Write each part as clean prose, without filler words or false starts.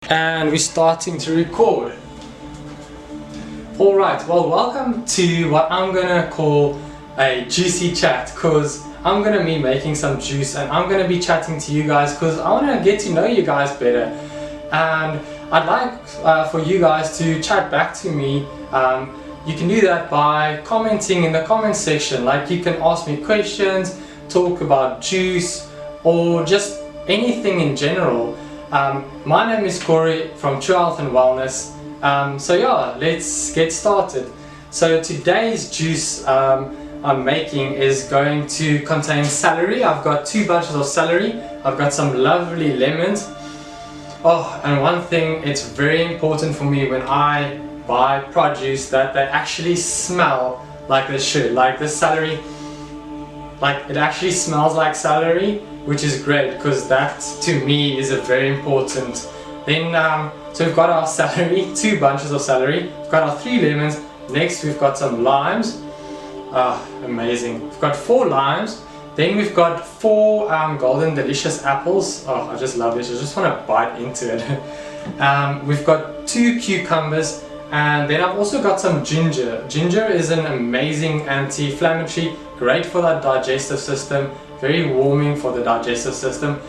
And we're starting to record. Alright, well, welcome to what I'm gonna call a juicy chat, because I'm gonna be making some juice and I'm gonna be chatting to you guys because I want to get to know you guys better, and I'd like for you guys to chat back to me. You can do that by commenting in the comment section. Like, you can ask me questions, talk about juice, or just anything in general. My name is Corey from True Health and Wellness. So yeah, let's get started. So today's juice I'm making is going to contain celery. I've got 2 bunches of celery. I've got some lovely lemons. Oh, and one thing, it's very important for me when I buy produce that they actually smell like they should. Like this celery, like it actually smells like celery, which is great because that to me is a very important. Then so we've got our celery, 2 bunches of celery, we've got our 3 lemons. Next we've got some limes. Amazing. We've got 4 limes. Then we've got 4 golden delicious apples. Oh, I just love this, I just want to bite into it. We've got 2 cucumbers, and then I've also got some ginger. Ginger is an amazing anti-inflammatory, great for the digestive system, very warming for the digestive system.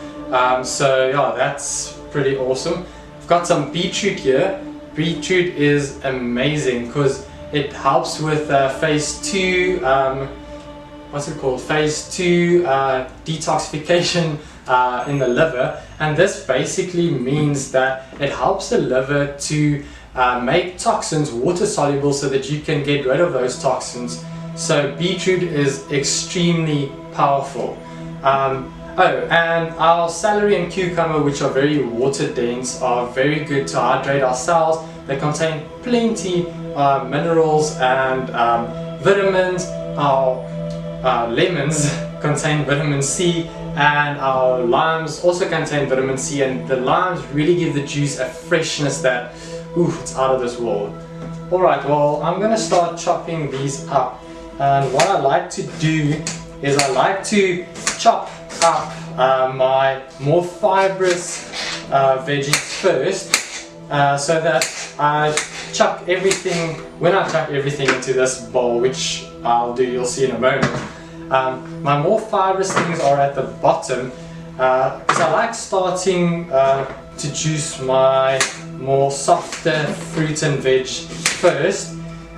So yeah, that's pretty awesome. I've got some beetroot here. Beetroot is amazing because it helps with phase 2, what's it called? Phase 2 detoxification in the liver, and this basically means that it helps the liver to make toxins water soluble so that you can get rid of those toxins. So beetroot is extremely powerful. Oh, and our celery and cucumber, which are very water dense, are very good to hydrate our cells. They contain plenty minerals and vitamins. Our lemons contain vitamin C, and our limes also contain vitamin C, and the limes really give the juice a freshness that, ooh, it's out of this world. Alright, well, I'm gonna start chopping these up, and what I like to do is I like to chop up my more fibrous veggies first, so that I chuck everything, when I chuck everything into this bowl, which I'll do, you'll see in a moment. My more fibrous things are at the bottom, because I like starting to juice my more softer fruit and veg first,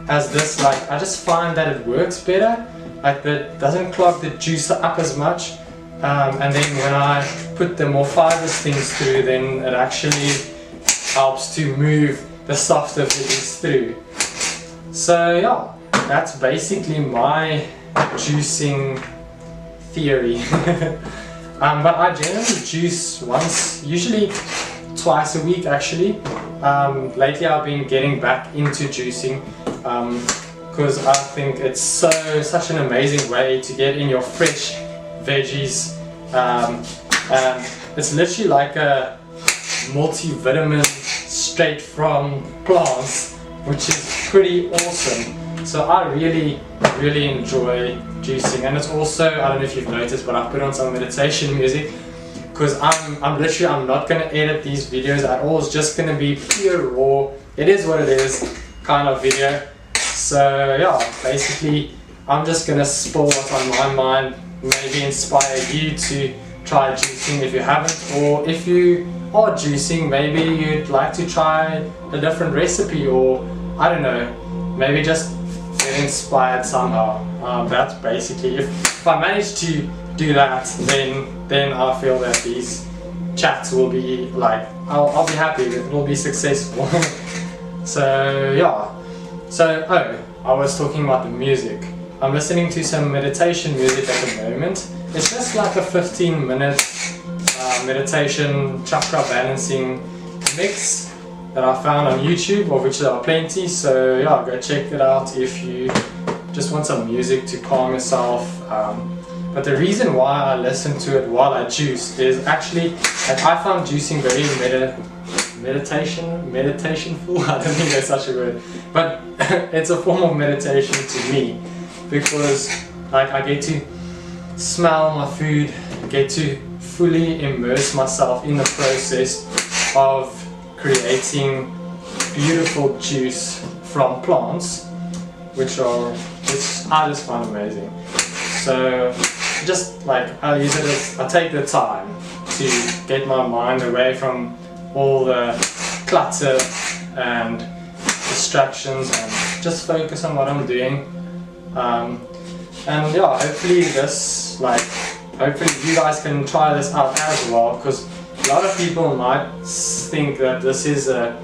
as this, like, I just find that it works better, like that doesn't clog the juicer up as much, and then when I put the more fibrous things through, then it actually helps to move the softer veggies through. So yeah, that's basically my juicing theory. But I generally juice once, usually twice a week actually. Lately I've been getting back into juicing because I think it's such an amazing way to get in your fresh veggies, and it's literally like a multivitamin straight from plants, which is pretty awesome. So I really enjoy juicing, and it's also, I don't know if you've noticed, but I've put on some meditation music because I'm not going to edit these videos at all. It's just going to be pure raw, it is what it is kind of video. So yeah, basically I'm just going to spill what's on my mind, maybe inspire you to try juicing if you haven't, or if you are juicing, maybe you'd like to try a different recipe, or I don't know, maybe just get inspired somehow. That's basically, if I manage to do that, then I feel that these chats will be like, I'll be happy, it will be successful. So yeah, so I was talking about the music. I'm listening to some meditation music at the moment. It's just like a 15-minute meditation chakra balancing mix that I found on YouTube, of which there are plenty. So yeah, go check it out if you just want some music to calm yourself. But the reason why I listen to it while I juice is actually that I found juicing very meditationful. I don't think that's such a word, but it's a form of meditation to me, because like I get to smell my food, get to fully immerse myself in the process of creating beautiful juice from plants, which I just find amazing. So just like I use it as, I take the time to get my mind away from all the clutter and distractions and just focus on what I'm doing. And yeah, hopefully you guys can try this out as well, because a lot of people might think that this is a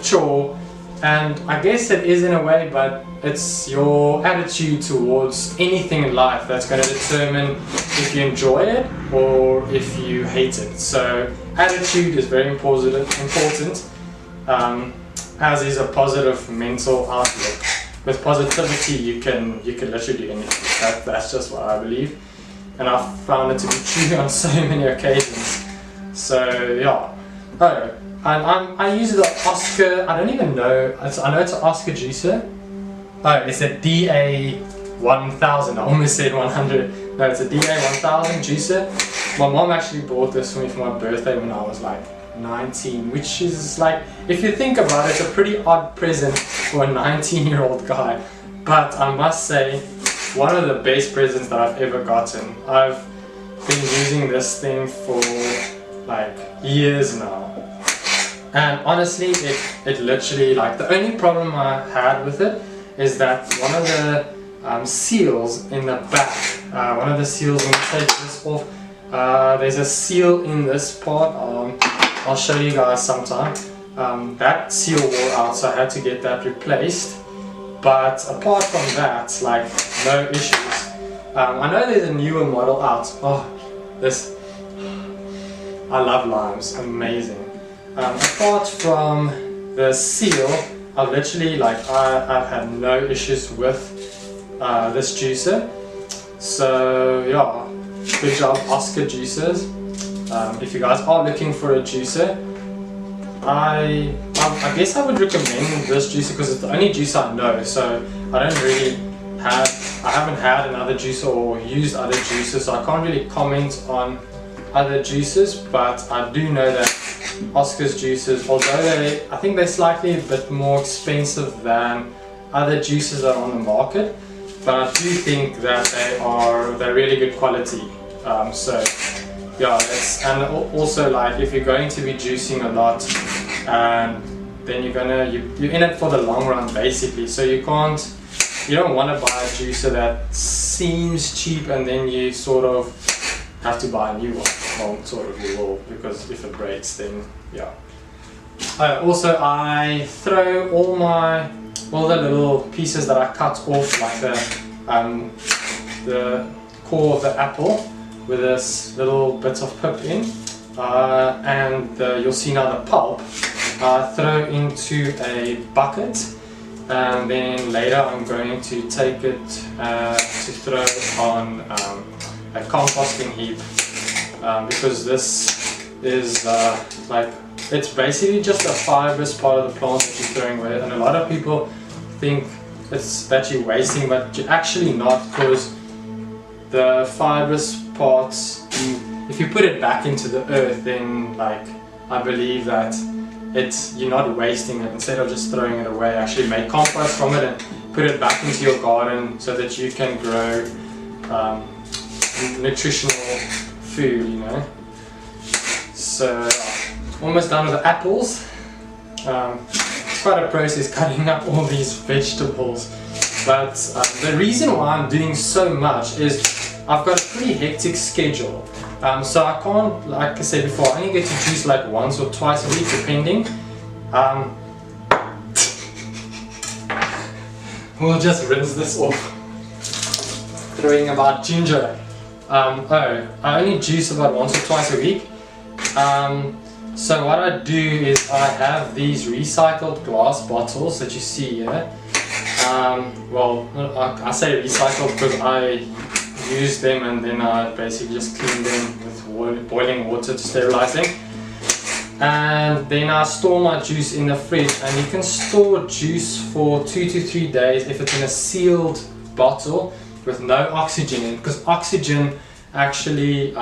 chore, and I guess it is in a way, but it's your attitude towards anything in life that's going to determine if you enjoy it or if you hate it. So attitude is very important, as is a positive mental outlook. With positivity, you can literally do anything. That's just what I believe, and I've found it to be true on so many occasions. So yeah. Oh, and I use the Oscar. I don't even know. I know it's an Oscar juicer. Oh, it's a DA1000. I almost said 100. No, it's a DA1000 juicer. My mom actually bought this for me for my birthday when I was like 19, which is like, if you think about it, it's a pretty odd present for a 19-year-old guy. But I must say, one of the best presents that I've ever gotten. I've been using this thing for like years now. And honestly, it literally, like, the only problem I had with it is that one of the seals in the back, one of the seals, when you take this off, there's a seal in this part. I'll show you guys sometime. That seal wore out, so I had to get that replaced. But apart from that, like, no issues. I know there's a newer model out. Oh, this, I love limes, amazing. Apart from the seal, I've literally, like, I've had no issues with this juicer. So yeah, good job, Oscar juicers. If you guys are looking for a juicer, I guess I would recommend this juicer because it's the only juicer I know. So I haven't had another juicer or used other juicers, so I can't really comment on other juicers. But I do know that Oscar's juicers, although I think they're slightly a bit more expensive than other juicers that are on the market, but I do think that they're really good quality. So yeah, and also, like, if you're going to be juicing a lot, and then you're in it for the long run basically. So you don't want to buy a juicer that seems cheap and then you sort of have to buy a new one. Well, sort of you will, because if it breaks, then yeah. Also, I throw all the little pieces that I cut off, like the core of the apple, with this little bits of pip in, and you'll see now the pulp, throw into a bucket, and then later I'm going to take it to throw it on a composting heap, because this is like, it's basically just a fibrous part of the plant that you're throwing away, and a lot of people think that you're wasting, but you're actually not, because the fibrous parts, if you put it back into the earth, then, like, I believe that you're not wasting it. Instead of just throwing it away, actually make compost from it and put it back into your garden so that you can grow nutritional food, you know. So almost done with the apples. It's quite a process cutting up all these vegetables, but the reason why I'm doing so much is I've got a pretty hectic schedule, so I can't, like I said before, I only get to juice like once or twice a week depending. We'll just rinse this off, throwing about ginger. I only juice about once or twice a week. So what I do is I have these recycled glass bottles that you see here. Well, I say recycled because I use them and then I basically just clean them with boiling water to sterilizing. And then I store my juice in the fridge, and you can store juice for 2 to 3 days if it's in a sealed bottle with no oxygen in it, because oxygen actually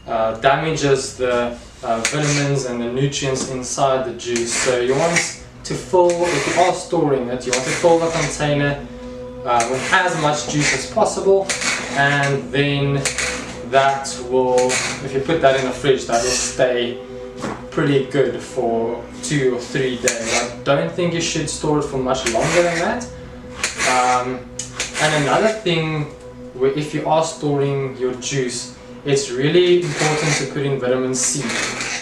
damages the vitamins and the nutrients inside the juice. So you want to fill, if you are storing it, you want to fill the container with as much juice as possible, and then that will, if you put that in the fridge, that will stay pretty good for 2 or 3 days. I don't think you should store it for much longer than that. And another thing, if you are storing your juice, it's really important to put in vitamin C,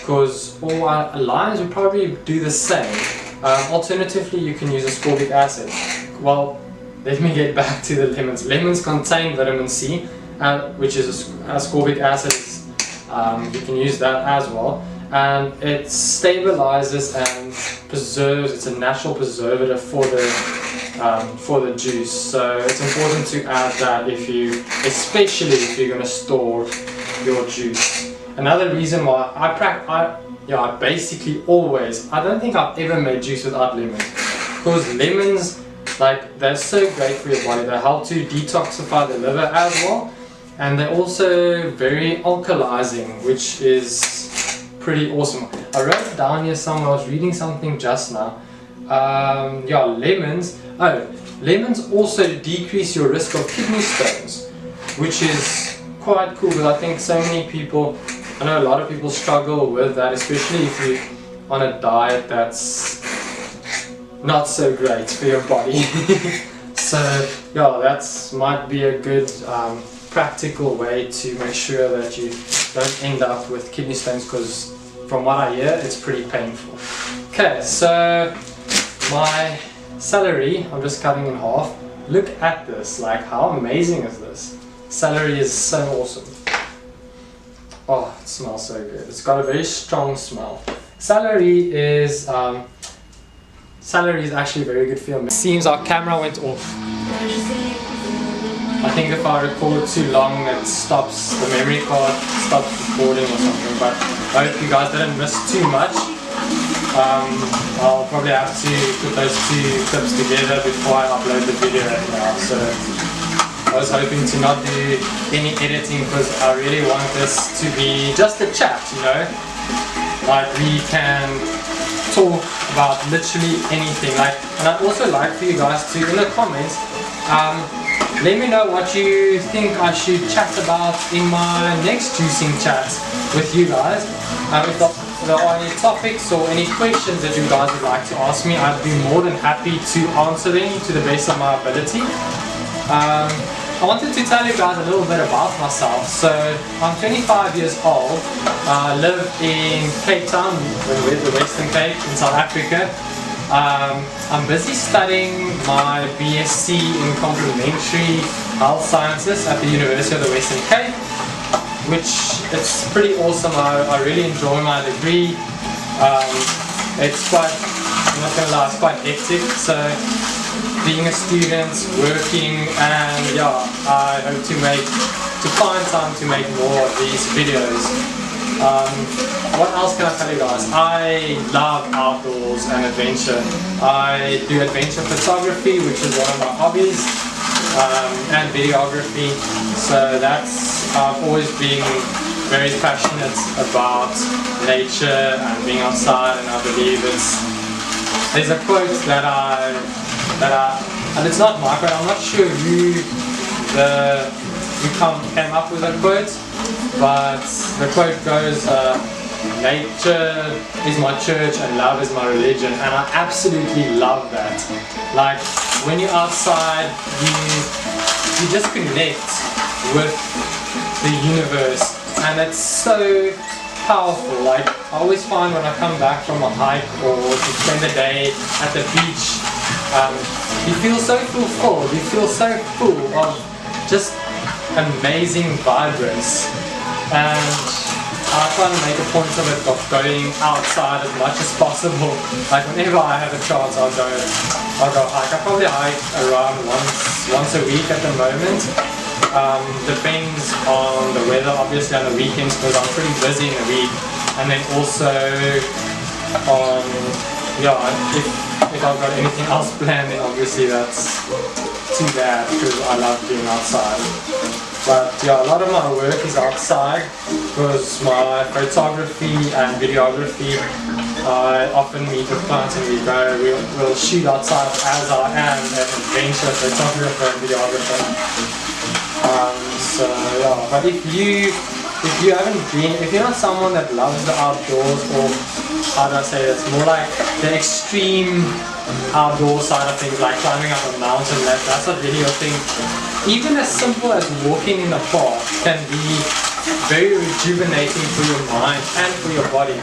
because all our lions will probably do the same. Alternatively, you can use ascorbic acid. Well, let me get back to the lemons. Lemons contain vitamin C, which is ascorbic acid. You can use that as well, and it stabilizes and preserves. It's a natural preservative for the juice. So it's important to add that especially if you're going to store your juice. Another reason why I basically always, I don't think I've ever made juice without lemons, because lemons, like, they're so great for your body. They help to detoxify the liver as well, and they're also very alkalizing, which is pretty awesome. I wrote it down here somewhere. I was reading something just now. Lemons also decrease your risk of kidney stones, which is quite cool, because I think so many people, I know a lot of people struggle with that, especially if you're on a diet that's not so great for your body. So yeah, that might be a good practical way to make sure that you don't end up with kidney stones, because from what I hear, it's pretty painful. Okay, so my celery, I'm just cutting in half. Look at this, like, how amazing is this? Celery is so awesome. Oh, it smells so good. It's got a very strong smell. Celery is actually very good for you. It seems our camera went off. I think if I record too long, it stops, the memory card stops recording or something, but I hope you guys didn't miss too much. I'll probably have to put those 2 clips together before I upload the video right now. So I was hoping to not do any editing, because I really want this to be just a chat, you know? Like, we can talk about literally anything. Like, and I'd also like for you guys to, in the comments, let me know what you think I should chat about in my next juicing chat with you guys. If there are any topics or any questions that you guys would like to ask me, I'd be more than happy to answer them to the best of my ability. I wanted to tell you guys a little bit about myself. So I'm 25 years old. I live in Cape Town, the Western Cape in South Africa. I'm busy studying my BSc in Complementary Health Sciences at the University of the Western Cape, which it's pretty awesome. I really enjoy my degree. It's quite, I'm not gonna lie, it's quite hectic. So being a student, working, and yeah, I hope to find time to make more of these videos. What else can I tell you guys? I love outdoors and adventure. I do adventure photography, which is one of my hobbies, and videography. So I've always been very passionate about nature and being outside, and I believe there's a quote and it's not my quote. I'm not sure who came up with that quote, but the quote goes, nature is my church and love is my religion, and I absolutely love that. Like, when you're outside, you just connect with the universe, and it's so powerful. Like, I always find when I come back from a hike or to spend the day at the beach, you feel so fulfilled, you feel so full of just amazing vibrance, and I try to make a point of it, of going outside as much as possible. Like, whenever I have a chance, I'll go hike. I probably hike around once a week at the moment. Depends on the weather, obviously on the weekends, because I'm pretty busy in the week, and then also on, if I've got anything else planned, then obviously that's too bad, because I love being outside. But yeah, a lot of my work is outside because my photography and videography, I often meet with clients and we'll shoot outside as I am an adventure photographer and videographer. So yeah, but if you haven't been, if you're not someone that loves the outdoors, or how do I say it, it's more like the extreme outdoor side of things, like climbing up a mountain, that's not really your thing. Even as simple as walking in the park can be very rejuvenating for your mind and for your body.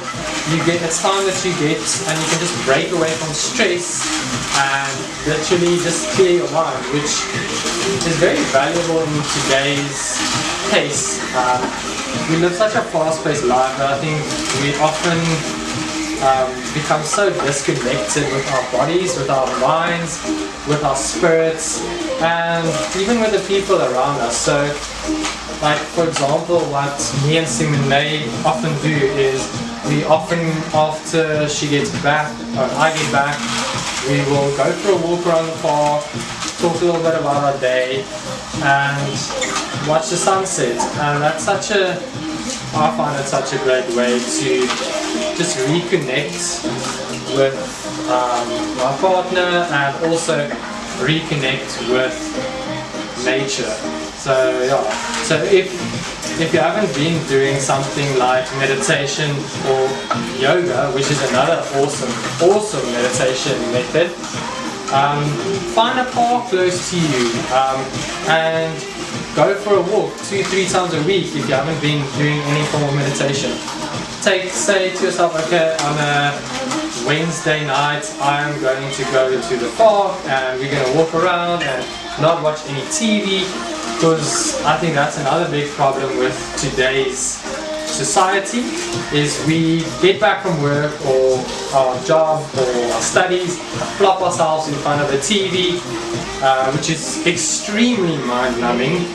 It's time that you get, and you can just break away from stress and literally just clear your mind, which is very valuable in today's pace. We live such a fast-paced life that I think we often become so disconnected with our bodies, with our minds, with our spirits, and even with the people around us. So, like for example, what me and Simone often do is we often, after she gets back, or I get back, we will go for a walk around the park, talk a little bit about our day, and watch the sunset. And that's I find it such a great way to just reconnect with my partner and also reconnect with nature. So yeah, so if you haven't been doing something like meditation or yoga, which is another awesome meditation method, find a park close to you and go for a walk 2-3 times a week if you haven't been doing any form of meditation. Say to yourself, okay, on a Wednesday night I'm going to go to the park and we're going to walk around and not watch any TV, because I think that's another big problem with today's society, is we get back from work or our job or our studies, plop ourselves in front of the TV, which is extremely mind-numbing,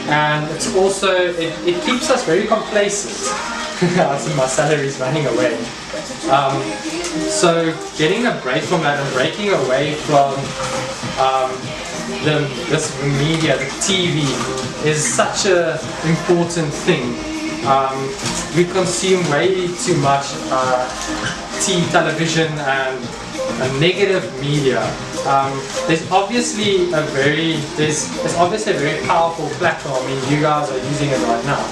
and it's also, it keeps us very complacent. I see my salary is running away. So getting a break from that and breaking away from this media, the TV, is such an important thing. We consume way too much television and negative media. There's obviously a very powerful platform. I mean, you guys are using it right now.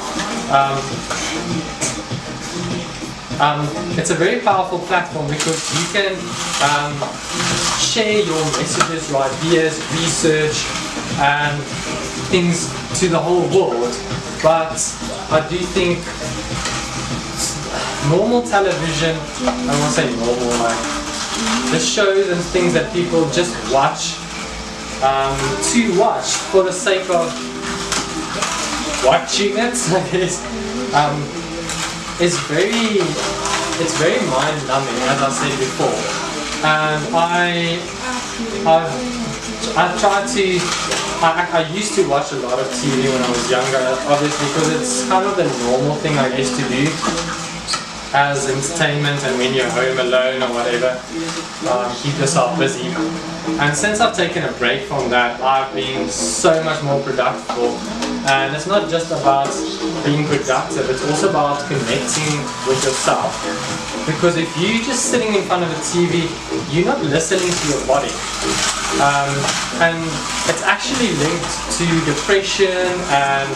It's a very powerful platform because you can share your messages, your ideas, research, and things to the whole world. But I do think normal television, I won't say normal, like the shows and things that people just watch to watch for the sake of watching it, I guess, it's very mind-numbing, as I said before. And I used to watch a lot of TV when I was younger, obviously, because it's kind of the normal thing I used to do as entertainment, and when you're home alone or whatever, keep yourself busy. And since I've taken a break from that, I've been so much more productive. And it's not just about being productive, it's also about connecting with yourself. Because if you're just sitting in front of a TV, you're not listening to your body. And it's actually linked to depression and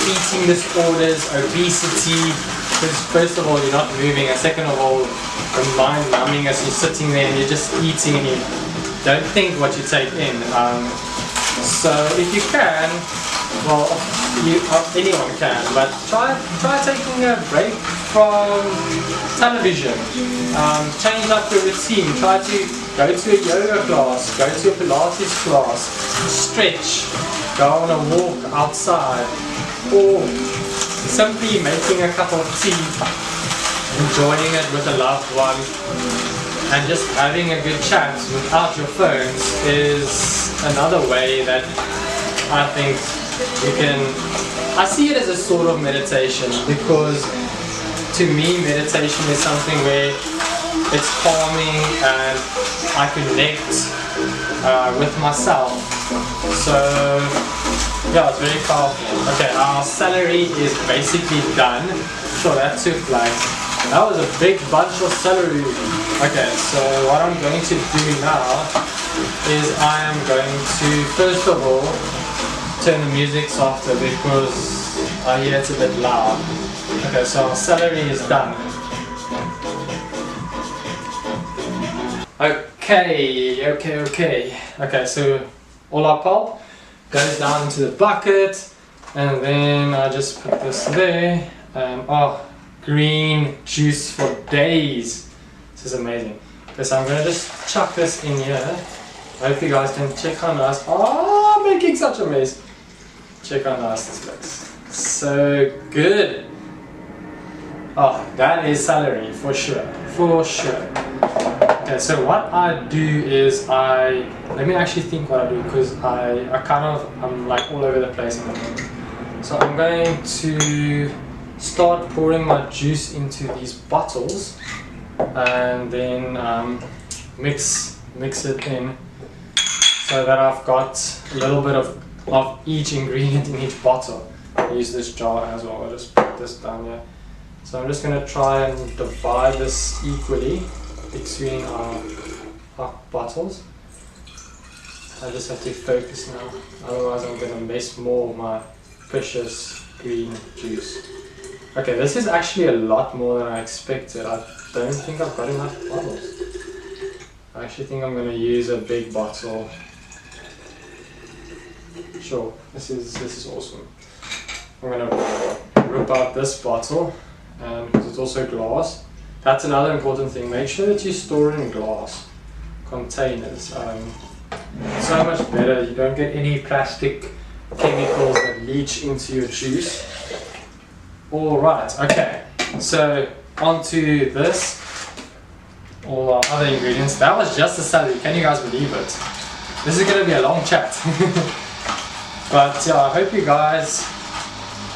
eating disorders, obesity, because first of all you're not moving, and second of all the mind numbing as you're sitting there and you're just eating and you don't think what you take in. So if you can, well, anyone can, but try taking a break from television. Change up your routine. Try to go to a yoga class, go to a Pilates class, stretch, go on a walk outside, or simply making a cup of tea, enjoying it with a loved one, and just having a good chat without your phones is another way that I think you can. I see it as a sort of meditation, because to me meditation is something where it's calming and I connect with myself. So Yeah, it's very powerful. Okay, our celery is basically done. Sure, that took like, that was a big bunch of celery. Okay, so what I'm going to do now is I am going to, first of all, turn the music softer because I hear it's a bit loud. Okay, so our celery is done. Okay, so all our pulp goes down into the bucket, and then I just put this there. Oh, green juice for days. This is amazing. Okay, so I'm gonna just chuck this in here. I hope you guys can check how nice. Oh, I'm making such a mess. Check how nice this looks. So good. Oh, that is celery for sure. For sure. Okay, so what I do is let me actually think what I do, because I'm like all over the place in the moment. So I'm going to start pouring my juice into these bottles, and then mix it in so that I've got a little bit of each ingredient in each bottle. I use this jar as well. I'll just put this down here. So I'm just going to try and divide this equally between our bottles. I just have to focus now, otherwise I'm going to mess more of my precious green juice. Okay, this is actually a lot more than I expected. I don't think I've got enough bottles. I actually think I'm going to use a big bottle. Sure, this is awesome. I'm going to rip out this bottle, because it's also glass. That's another important thing. Make sure that you store in glass containers. So much better. You don't get any plastic chemicals that leach into your juice. Alright, okay. So onto this. All our other ingredients. That was just the celery. Can you guys believe it? This is going to be a long chat. But yeah, I hope you guys,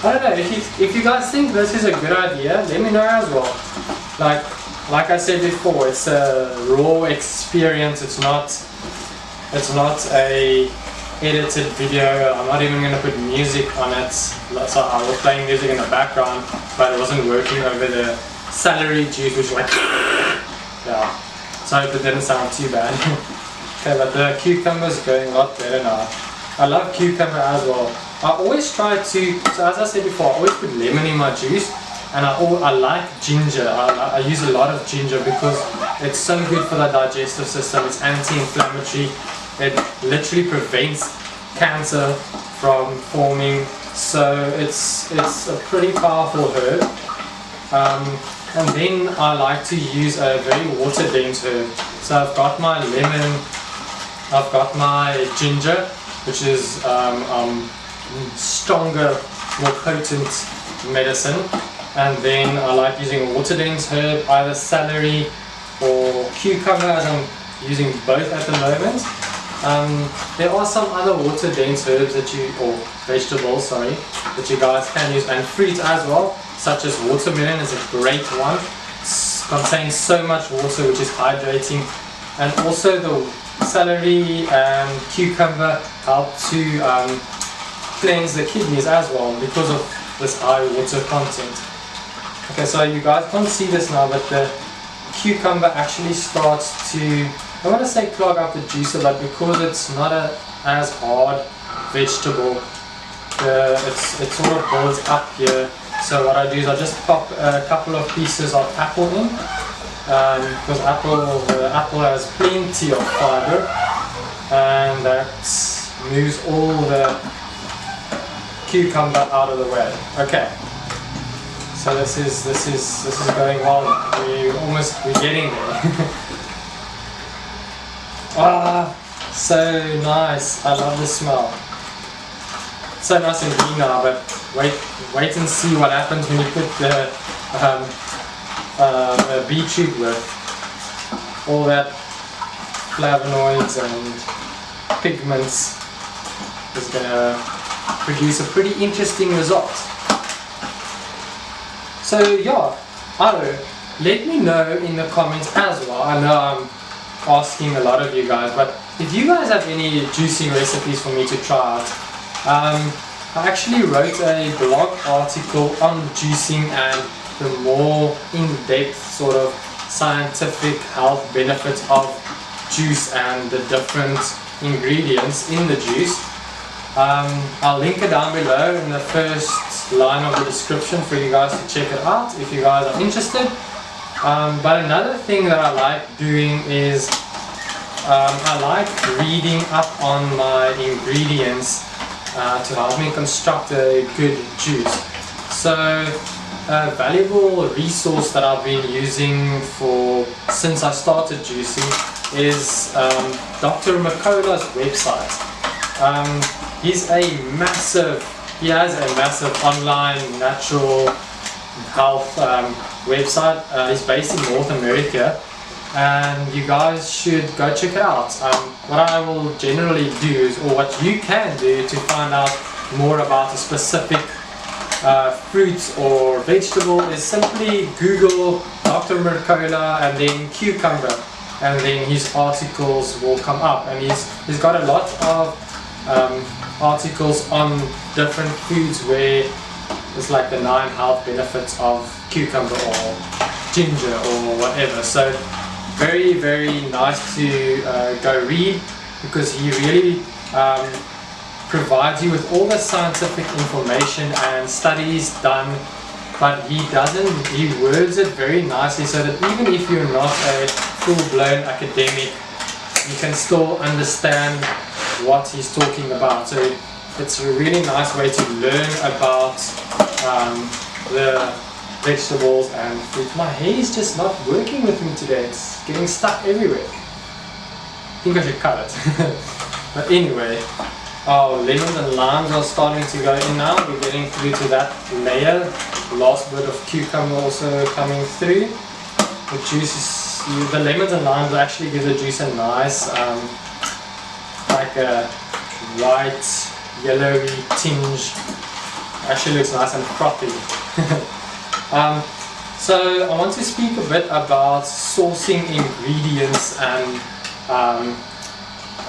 I don't know, if you guys think this is a good idea, let me know as well. Like I said before, it's a raw experience. It's not a edited video. I'm not even going to put music on it. So I was playing music in the background, but it wasn't working over the celery juice, which like, yeah. So I hope it didn't sound too bad. Okay, but the cucumber's going a lot better now. I love cucumber as well. I always try to, so as I said before, I always put lemon in my juice. And I like ginger. I use a lot of ginger because it's so good for the digestive system. It's anti-inflammatory. It literally prevents cancer from forming. So it's a pretty powerful herb. And then I like to use a very water-dense herb. So I've got my lemon, I've got my ginger, which is stronger, more potent medicine. And then I like using a water-dense herb, either celery or cucumber, as I'm using both at the moment. There are some other water-dense herbs or vegetables, that you guys can use, and fruit as well, such as watermelon is a great one. It contains so much water, which is hydrating, and also the celery and cucumber help to cleanse the kidneys as well because of this high water content. Okay, so you guys can't see this now, but the cucumber actually starts to, I want to say clog up the juicer, but because it's not as hard vegetable, it sort of builds up here. So what I do is I just pop a couple of pieces of apple in, because the apple has plenty of fiber, and that moves all the cucumber out of the way. Okay. So this is going well. We're getting there. Ah, so nice. I love the smell. It's so nice and green now, but wait and see what happens when you put the beetroot with all that flavonoids and pigments. Is gonna produce a pretty interesting result. So yeah, let me know in the comments as well. I know I'm asking a lot of you guys, but if you guys have any juicy recipes for me to try out, I actually wrote a blog article on juicing and the more in-depth sort of scientific health benefits of juice and the different ingredients in the juice. I'll link it down below in the first line of the description for you guys to check it out if you guys are interested. But another thing that I like doing is I like reading up on my ingredients to help me construct a good juice. So a valuable resource that I've been using since I started juicing is Dr. Mercola's website. He has a massive online natural health website. He's based in North America, and you guys should go check it out. What I will generally do is, or what you can do to find out more about a specific fruit or vegetable, is simply Google Dr. Mercola and then cucumber, and then his articles will come up, and he's got a lot of articles on different foods where it's like the 9 health benefits of cucumber or ginger or whatever. So very, very nice to go read, because he really provides you with all the scientific information and studies done, but he words it very nicely so that even if you're not a full-blown academic, you can still understand what he's talking about. So it's a really nice way to learn about the vegetables and fruit. My hair is just not working with me today, it's getting stuck everywhere. I think I should cut it. But anyway, our lemons and limes are starting to go in now. We're getting through to that layer. Last bit of cucumber also coming through. The juice is, the lemons and limes will actually give the juice a nice like a white yellowy tinge. Actually looks nice and frothy. So I want to speak a bit about sourcing ingredients and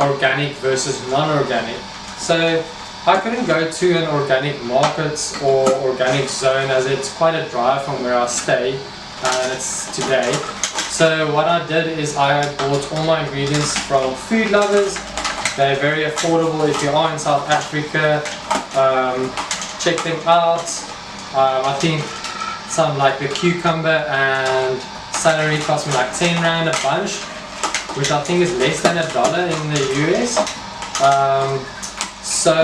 organic versus non-organic. So I couldn't go to an organic market or organic zone, as it's quite a drive from where I stay, and it's today. So what I did is I bought all my ingredients from Food Lovers. They're very affordable if you are in South Africa. Check them out. I think some like the cucumber and celery cost me like 10 Rand a bunch, which I think is less than $1 in the US. So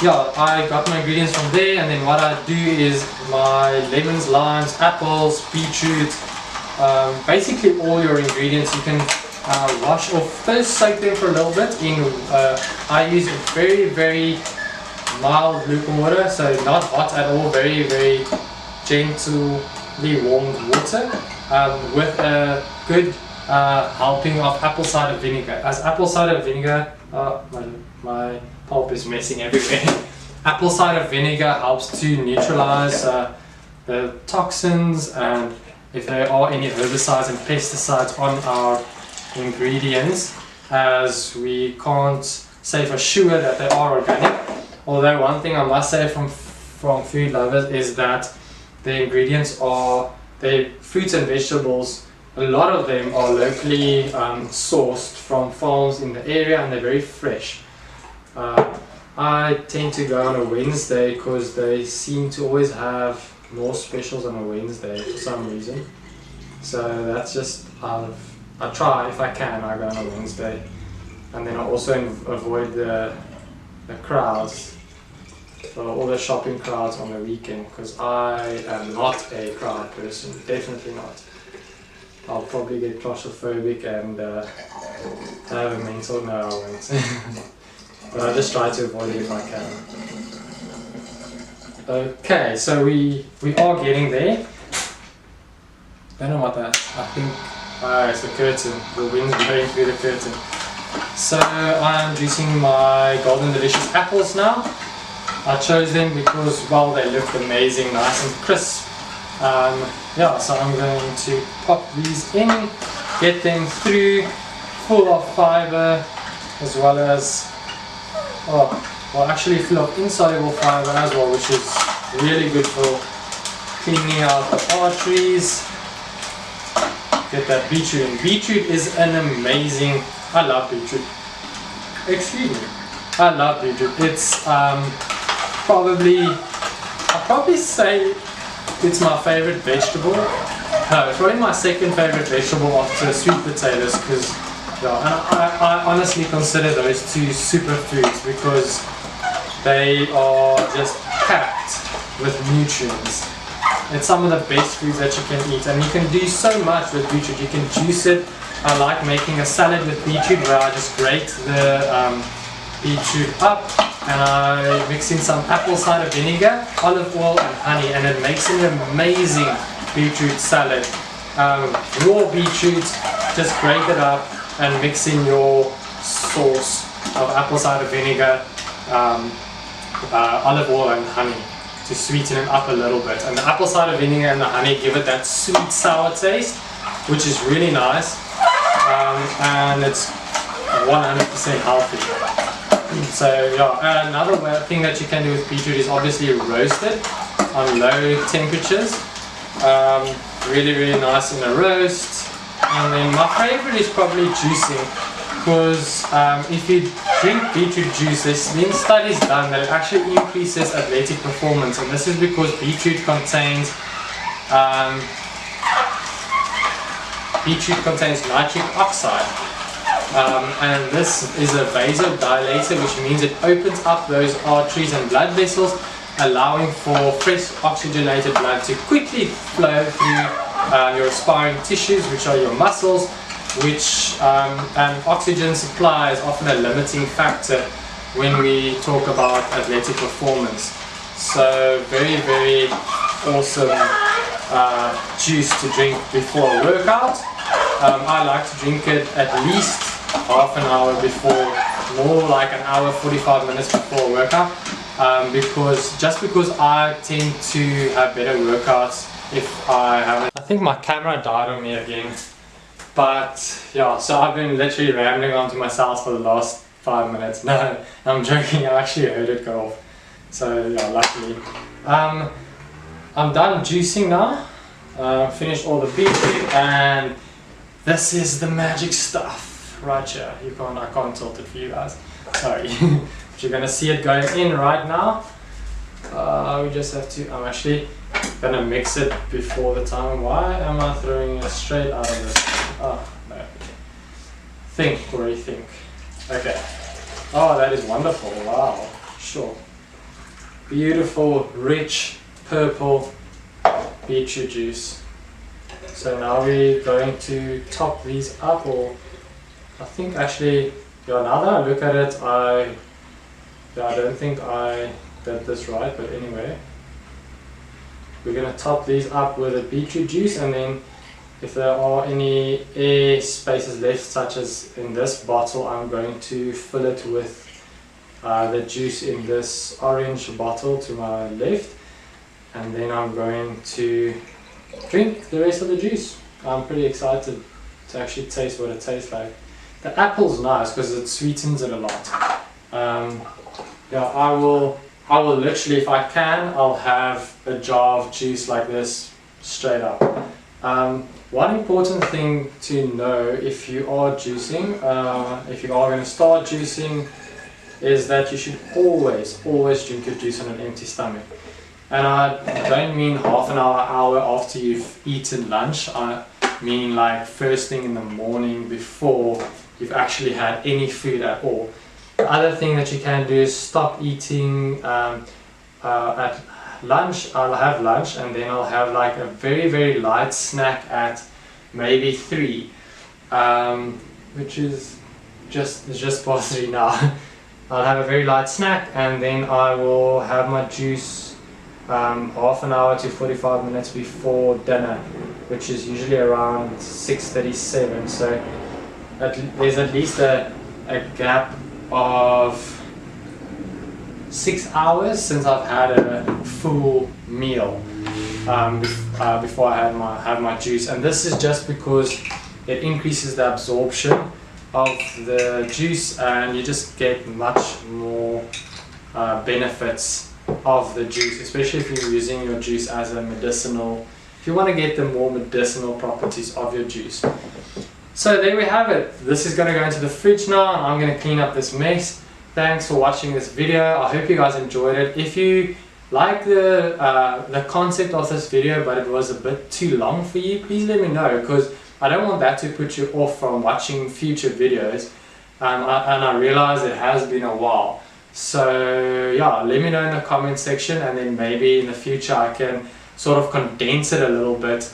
yeah, I got my ingredients from there, and then what I do is my lemons, limes, apples, beetroot, basically all your ingredients you can wash or first soak them for a little bit in I use very, very mild lukewarm water, so not hot at all, very, very gently warmed water, with a good helping of apple cider vinegar. As apple cider vinegar, my pulp is messing everywhere. Apple cider vinegar helps to neutralize the toxins, and if there are any herbicides and pesticides on our ingredients, as we can't say for sure that they are organic. Although one thing I must say from Food Lovers is that the ingredients are, the fruits and vegetables, a lot of them are locally sourced from farms in the area, and they're very fresh. I tend to go on a Wednesday because they seem to always have more specials on a Wednesday for some reason. So that's just, I try, if I can, I go on a Wednesday. And then I also avoid the crowds, all the shopping crowds on the weekend, because I am not a crowd person, definitely not. I'll probably get claustrophobic and have a mental, no I won't. But I just try to avoid it if I can. Okay, so we are getting there. Don't know what that, I think, it's the curtain, the wind's blowing through the curtain. So I'm juicing my Golden Delicious apples now. I chose them because, well, they look amazing, nice and crisp. Yeah, so I'm going to pop these in, get them through, full of fiber, as well as well, actually full of insoluble fiber as well, which is really good for cleaning out the arteries. Get that beetroot in. Beetroot is an amazing, I love beetroot. Excuse me. I love beetroot. It's probably, I'll probably say it's my favorite vegetable. No, it's probably my second favorite vegetable after sweet potatoes, because yeah, and I honestly consider those two superfoods because they are just packed with nutrients. It's some of the best foods that you can eat, and you can do so much with beetroot. You can juice it. I like making a salad with beetroot where I just grate the beetroot up and I mix in some apple cider vinegar, olive oil and honey, and it makes an amazing beetroot salad. Raw beetroot, just grate it up and mix in your sauce of apple cider vinegar, olive oil and honey to sweeten it up a little bit. And the apple cider vinegar and the honey give it that sweet sour taste, which is really nice, and it's 100% healthy. So yeah, another thing that you can do with beetroot is obviously roast it on low temperatures. Really, really nice in a roast. And then my favorite is probably juicing, because if you drink beetroot juice, there's been studies done that it actually increases athletic performance, and this is because beetroot contains nitric oxide. And this is a vasodilator, which means it opens up those arteries and blood vessels, allowing for fresh oxygenated blood to quickly flow through your respiring tissues, which are your muscles, and oxygen supply is often a limiting factor when we talk about athletic performance. So very, very awesome juice to drink before a workout. I like to drink it at least half an hour before, more like an hour 45 minutes before a workout, because I tend to have better workouts if I haven't. I think my camera died on me again, but yeah, so I've been literally rambling on to myself for the last 5 minutes. No, I'm joking, I actually heard it go off, so yeah, luckily. I'm done juicing now, finished all the beetroot, and this is the magic stuff right here. I can't tilt it for you guys, sorry. But you're gonna see it going in right now. We just have to, I'm actually gonna mix it before the time. Why am I throwing it straight out of this? Oh, no. Think, Corey, think. Okay. Oh, that is wonderful, wow, sure. Beautiful, rich, purple beetroot juice. So now we're going to top these up, or I think actually, yeah, now that I look at it, I don't think I did this right, but anyway. We're going to top these up with the beetroot juice, and then if there are any air spaces left, such as in this bottle, I'm going to fill it with the juice in this orange bottle to my left, and then I'm going to drink the rest of the juice. I'm pretty excited to actually taste what it tastes like. The apple's nice because it sweetens it a lot. Yeah, I will literally, if I can, I'll have a jar of juice like this straight up. One important thing to know if you are juicing, if you are going to start juicing, is that you should always drink your juice on an empty stomach. And I don't mean half an hour after you've eaten lunch. I mean like first thing in the morning before you've actually had any food at all. The other thing that you can do is stop eating at lunch. I'll have lunch and then I'll have like a very, very light snack at maybe 3, which is just past 3 now. I'll have a very light snack and then I will have my juice half an hour to 45 minutes before dinner, which is usually around 6:37. So there's at least a gap of 6 hours since I've had a full meal before I have my juice, and this is just because it increases the absorption of the juice and you just get much more benefits of the juice, especially if you're using your juice as a medicinal, if you want to get the more medicinal properties of your juice. So there we have it. This is going to go into the fridge now, and I'm going to clean up this mess. Thanks for watching this video. I hope you guys enjoyed it. If you like the concept of this video but it was a bit too long for you, please let me know, because I don't want that to put you off from watching future videos. And I realize it has been a while. So yeah, let me know in the comment section, and then maybe in the future I can sort of condense it a little bit.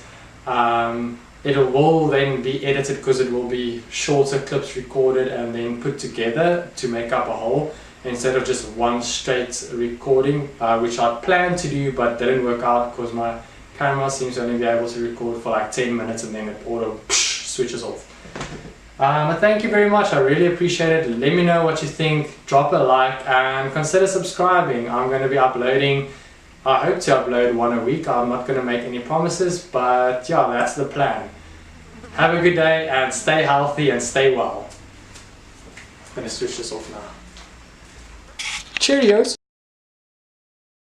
It will then be edited, because it will be shorter clips recorded and then put together to make up a whole, instead of just one straight recording, which I planned to do but didn't work out because my camera seems to only be able to record for like 10 minutes and then it auto switches off. But thank you very much, I really appreciate it. Let me know what you think, drop a like and consider subscribing. I'm going to be uploading, I hope to upload one a week. I'm not going to make any promises, but yeah, that's the plan. Have a good day and stay healthy and stay well. I'm going to switch this off now. Cheerios!